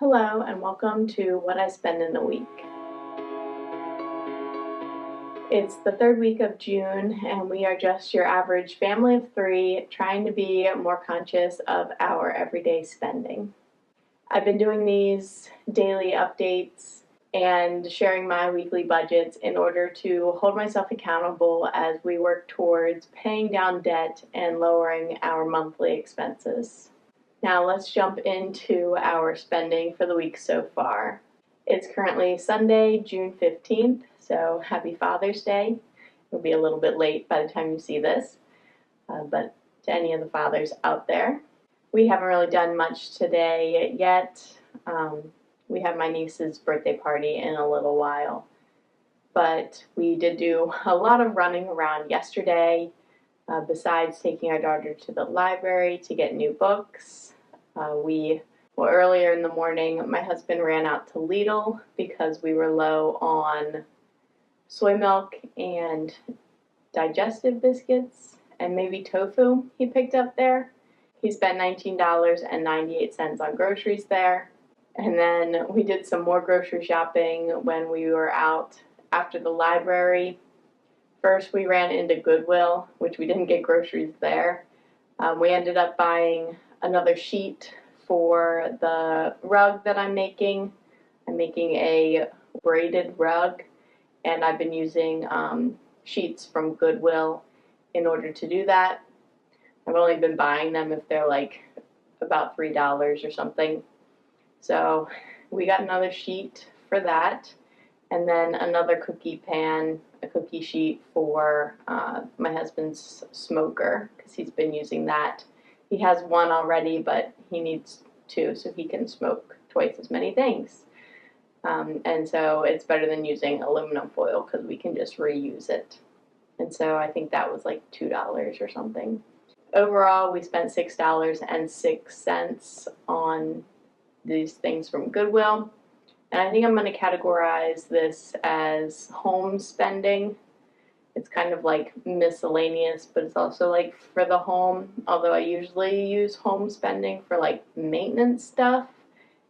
Hello and welcome to What I Spend in a Week. It's the third week of June and we are just your average family of three trying to be more conscious of our everyday spending. I've been doing these daily updates and sharing my weekly budgets in order to hold myself accountable as we work towards paying down debt and lowering our monthly expenses. Now let's jump into our spending for the week so far. It's currently Sunday, June 15th, so happy Father's Day. It'll be a little bit late by the time you see this, but to any of the fathers out there. We haven't really done much today yet. We have my niece's birthday party in a little while, but we did do a lot of running around yesterday. Besides taking our daughter to the library to get new books, earlier in the morning, my husband ran out to Lidl because we were low on soy milk and digestive biscuits and maybe tofu he picked up there. He spent $19.98 on groceries there. And then we did some more grocery shopping when we were out after the library. First, we ran into Goodwill, which we didn't get groceries there. We ended up buying another sheet for the rug that I'm making. I'm making a braided rug, and I've been using sheets from Goodwill in order to do that. I've only been buying them if they're like about $3 or something. So we got another sheet for that, and then another cookie pan, a cookie sheet for my husband's smoker, because he's been using that. He has one already, but he needs two so he can smoke twice as many things. And so it's better than using aluminum foil because we can just reuse it. And so I think that was like $2 or something. Overall, we spent $6.06 on these things from Goodwill. And I think I'm going to categorize this as home spending. It's kind of like miscellaneous, but it's also like for the home, although I usually use home spending for like maintenance stuff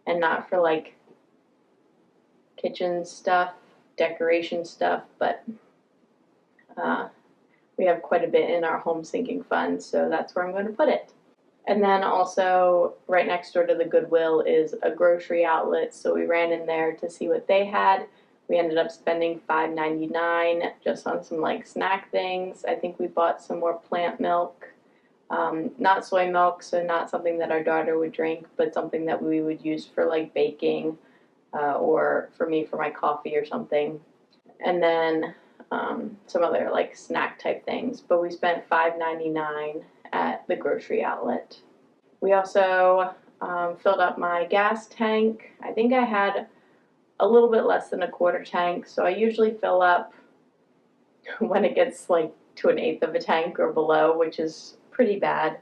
and not for like kitchen stuff, decoration stuff, but we have quite a bit in our home sinking fund, so that's where I'm going to put it. And then also right next door to the Goodwill is a grocery outlet, so we ran in there to see what they had. We ended up spending $5.99 just on some like snack things. I think we bought some more plant milk, not soy milk, so not something that our daughter would drink, but something that we would use for like baking or for me for my coffee or something. And then some other like snack type things, but we spent $5.99 at the grocery outlet. We also filled up my gas tank. I think I had a little bit less than a quarter tank, so I usually fill up when it gets like to an eighth of a tank or below, which is pretty bad.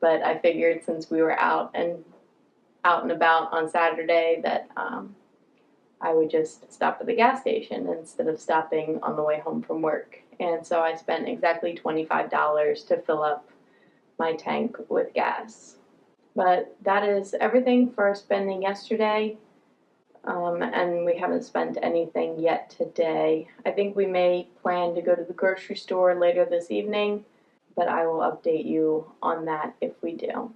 But I figured since we were out and about on Saturday that I would just stop at the gas station instead of stopping on the way home from work. And so I spent exactly $25 to fill up my tank with gas. But that is everything for spending yesterday, and we haven't spent anything yet today. I think we may plan to go to the grocery store later this evening, but I will update you on that if we do.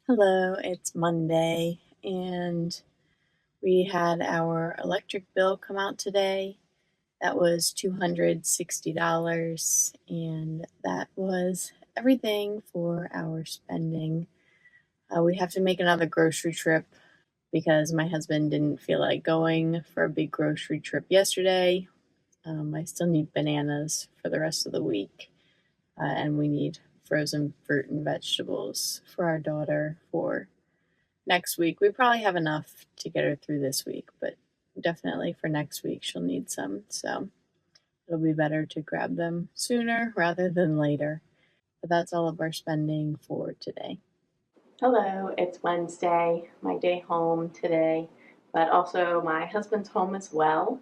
Hello, it's Monday, and we had our electric bill come out today. That was $260, and that was everything for our spending. We have to make another grocery trip because my husband didn't feel like going for a big grocery trip yesterday. I still need bananas for the rest of the week, and we need frozen fruit and vegetables for our daughter for next week. We probably have enough to get her through this week, but definitely for next week she'll need some, so it'll be better to grab them sooner rather than later. But that's all of our spending for today. Hello, it's Wednesday, my day home today, but also my husband's home as well.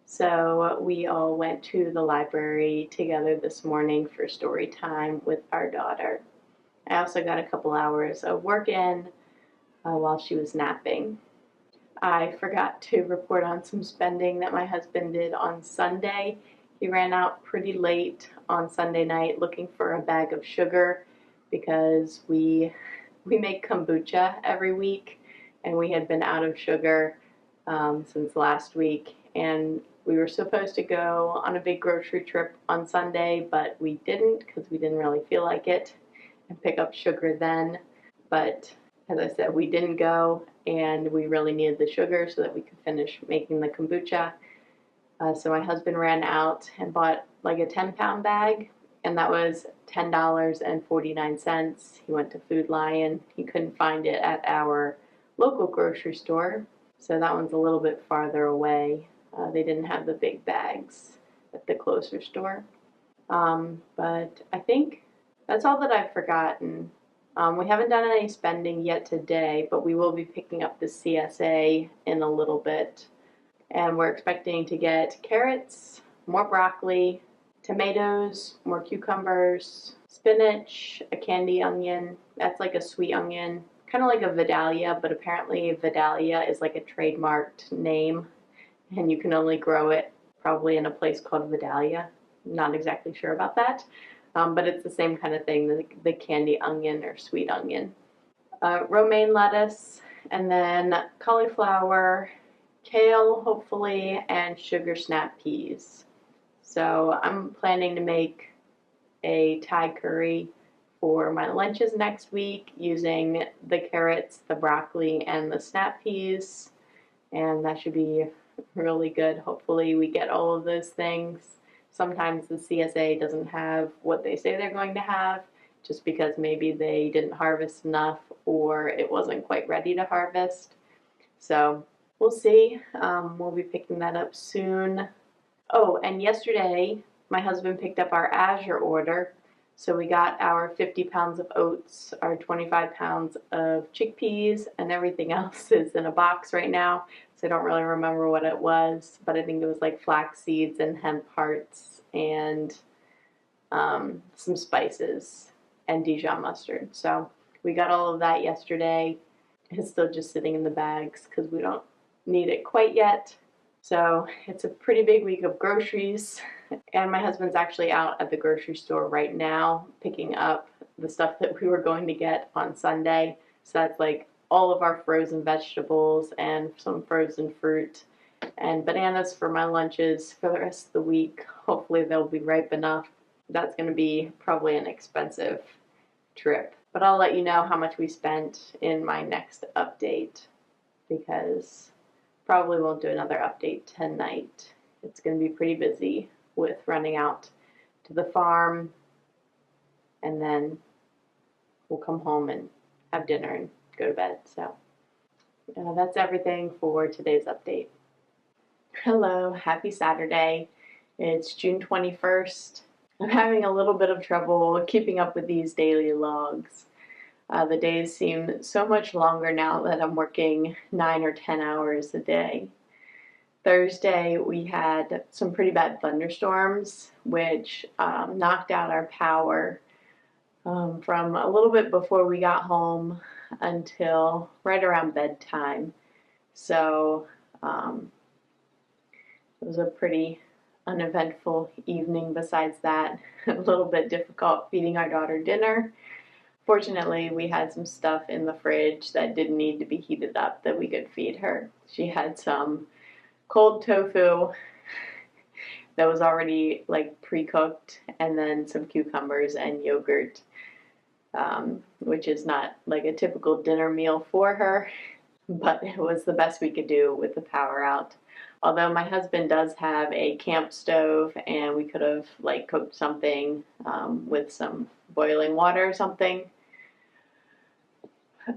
So we all went to the library together this morning for story time with our daughter. I also got a couple hours of work in while she was napping. I forgot to report on some spending that my husband did on Sunday. He ran out pretty late on Sunday night looking for a bag of sugar because we make kombucha every week, and we had been out of sugar since last week. And we were supposed to go on a big grocery trip on Sunday, but we didn't because we didn't really feel like it and pick up sugar then. But as I said, we didn't go, and we really needed the sugar so that we could finish making the kombucha. So my husband ran out and bought like a 10-pound bag, and that was $10.49. He went to Food Lion. He couldn't find it at our local grocery store, so that one's a little bit farther away. They didn't have the big bags at the closer store. But I think that's all that I've forgotten. We haven't done any spending yet today, but we will be picking up the CSA in a little bit. And we're expecting to get carrots, more broccoli, tomatoes, more cucumbers, spinach, a candy onion. That's like a sweet onion, kind of like a Vidalia, but apparently Vidalia is like a trademarked name, and you can only grow it probably in a place called Vidalia. Not exactly sure about that, but it's the same kind of thing, the candy onion or sweet onion. Romaine lettuce, and then cauliflower, kale, hopefully, and sugar snap peas. So I'm planning to make a Thai curry for my lunches next week using the carrots, the broccoli, and the snap peas, and that should be really good. Hopefully we get all of those things. Sometimes the CSA doesn't have what they say they're going to have just because maybe they didn't harvest enough or it wasn't quite ready to harvest. So we'll see. We'll be picking that up soon. Oh, and yesterday my husband picked up our Azure order. So we got our 50 pounds of oats, our 25 pounds of chickpeas, and everything else is in a box right now. So I don't really remember what it was, but I think it was like flax seeds and hemp hearts and some spices and Dijon mustard. So we got all of that yesterday. It's still just sitting in the bags because we don't need it quite yet. So it's a pretty big week of groceries. And my husband's actually out at the grocery store right now picking up the stuff that we were going to get on Sunday. So that's like all of our frozen vegetables and some frozen fruit and bananas for my lunches for the rest of the week. Hopefully they'll be ripe enough. That's going to be probably an expensive trip. But I'll let you know how much we spent in my next update because probably won't do another update tonight. It's going to be pretty busy with running out to the farm, and then we'll come home and have dinner and go to bed. So that's everything for today's update. Hello, happy Saturday. It's June 21st. I'm having a little bit of trouble keeping up with these daily logs. The days seem so much longer now that I'm working 9 or 10 hours a day. Thursday, we had some pretty bad thunderstorms, which knocked out our power from a little bit before we got home until right around bedtime. So it was a pretty uneventful evening besides that. A little bit difficult feeding our daughter dinner. Fortunately, we had some stuff in the fridge that didn't need to be heated up that we could feed her. She had some cold tofu that was already like pre-cooked, and then some cucumbers and yogurt, which is not like a typical dinner meal for her, but it was the best we could do with the power out. Although my husband does have a camp stove, and we could have like cooked something with some boiling water or something,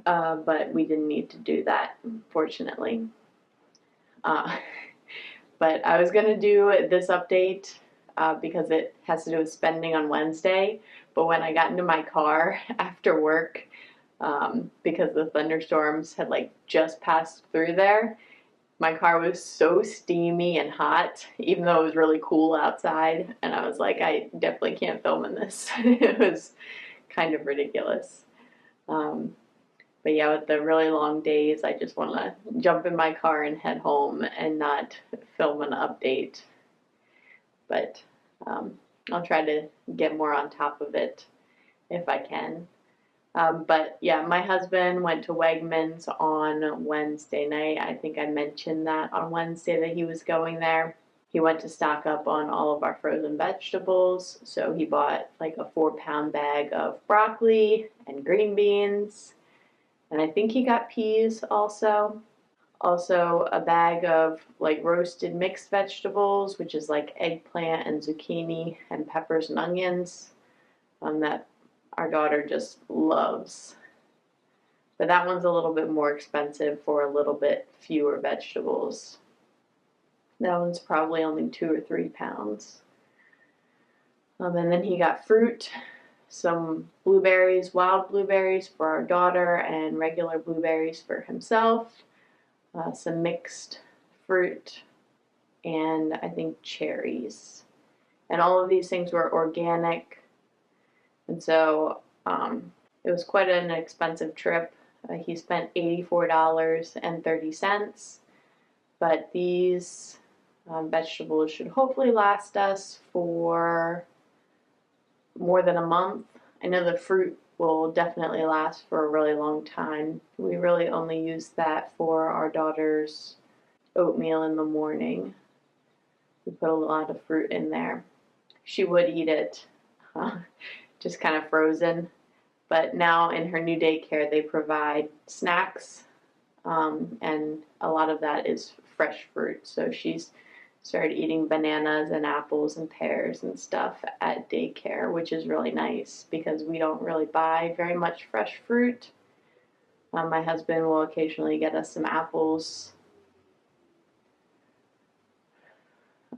but we didn't need to do that, fortunately. But I was going to do this update because it has to do with spending on Wednesday. But when I got into my car after work, because the thunderstorms had like just passed through there, my car was so steamy and hot, even though it was really cool outside. And I was like, I definitely can't film in this. It was kind of ridiculous. But yeah, with the really long days, I just want to jump in my car and head home and not film an update. But I'll try to get more on top of it if I can. But yeah, my husband went to Wegmans on Wednesday night. I think I mentioned that on Wednesday that he was going there. He went to stock up on all of our frozen vegetables. So he bought like a 4-pound bag of broccoli and green beans. And I think he got peas also. Also, a bag of like roasted mixed vegetables, which is like eggplant and zucchini and peppers and onions, that our daughter just loves. But that one's a little bit more expensive for a little bit fewer vegetables. That one's probably only 2 or 3 pounds. And then he got fruit, some blueberries, wild blueberries for our daughter, and regular blueberries for himself. Some mixed fruit, and I think cherries. And all of these things were organic. And so it was quite an expensive trip. He spent $84.30, but these vegetables should hopefully last us for more than a month. I know the fruit will definitely last for a really long time. We really only use that for our daughter's oatmeal in the morning. We put a lot of fruit in there. She would eat it just kind of frozen. But now in her new daycare, they provide snacks, and a lot of that is fresh fruit. So she's started eating bananas and apples and pears and stuff at daycare, which is really nice because we don't really buy very much fresh fruit. My husband will occasionally get us some apples.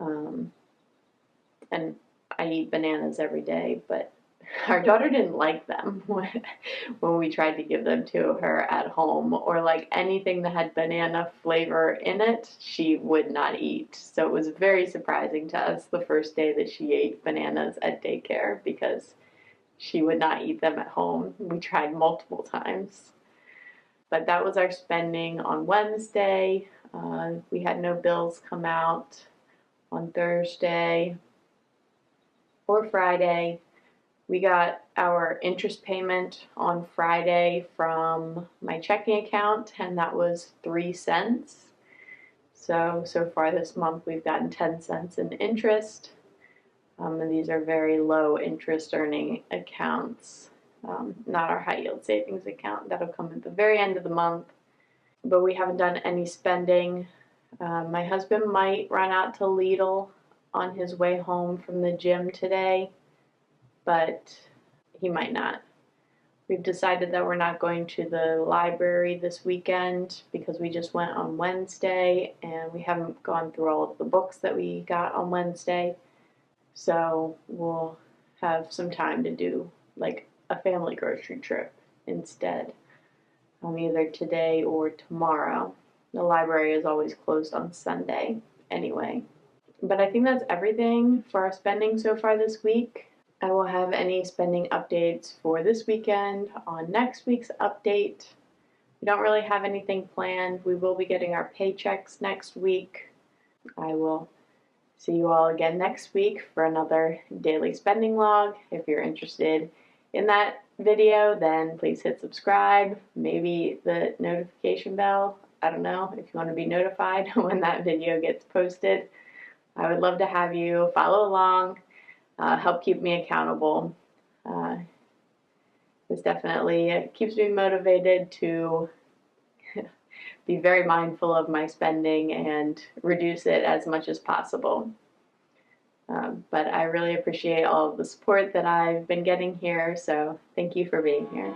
And I eat bananas every day, but our daughter didn't like them when we tried to give them to her at home, or like anything that had banana flavor in it, she would not eat. So it was very surprising to us the first day that she ate bananas at daycare because she would not eat them at home. We tried multiple times. But that was our spending on Wednesday. We had no bills come out on Thursday or Friday. We got our interest payment on Friday from my checking account, and that was 3 cents. So far this month we've gotten 10 cents in interest. And these are very low interest earning accounts, not our high yield savings account. That'll come at the very end of the month. But we haven't done any spending. My husband might run out to Lidl on his way home from the gym today, but he might not. We've decided that we're not going to the library this weekend because we just went on Wednesday and we haven't gone through all of the books that we got on Wednesday. So we'll have some time to do like a family grocery trip instead, either today or tomorrow. The library is always closed on Sunday anyway. But I think that's everything for our spending so far this week. I will have any spending updates for this weekend on next week's update. We don't really have anything planned. We will be getting our paychecks next week. I will see you all again next week for another daily spending log. If you're interested in that video, then please hit subscribe, maybe the notification bell. I don't know if you want to be notified when that video gets posted. I would love to have you follow along, help keep me accountable. This definitely keeps me motivated to be very mindful of my spending and reduce it as much as possible. But I really appreciate all of the support that I've been getting here, so thank you for being here.